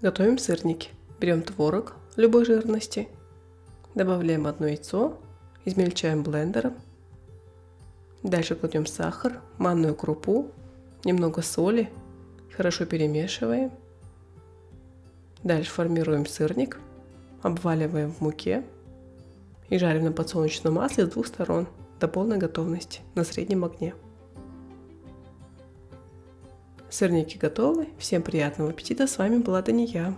Готовим сырники. Берем творог любой жирности, добавляем одно яйцо, измельчаем блендером. Дальше кладем сахар, манную крупу, немного соли, хорошо перемешиваем. Дальше формируем сырник, обваливаем в муке и жарим на подсолнечном масле с двух сторон до полной готовности на среднем огне. Сырники готовы. Всем приятного аппетита. С вами была Дания.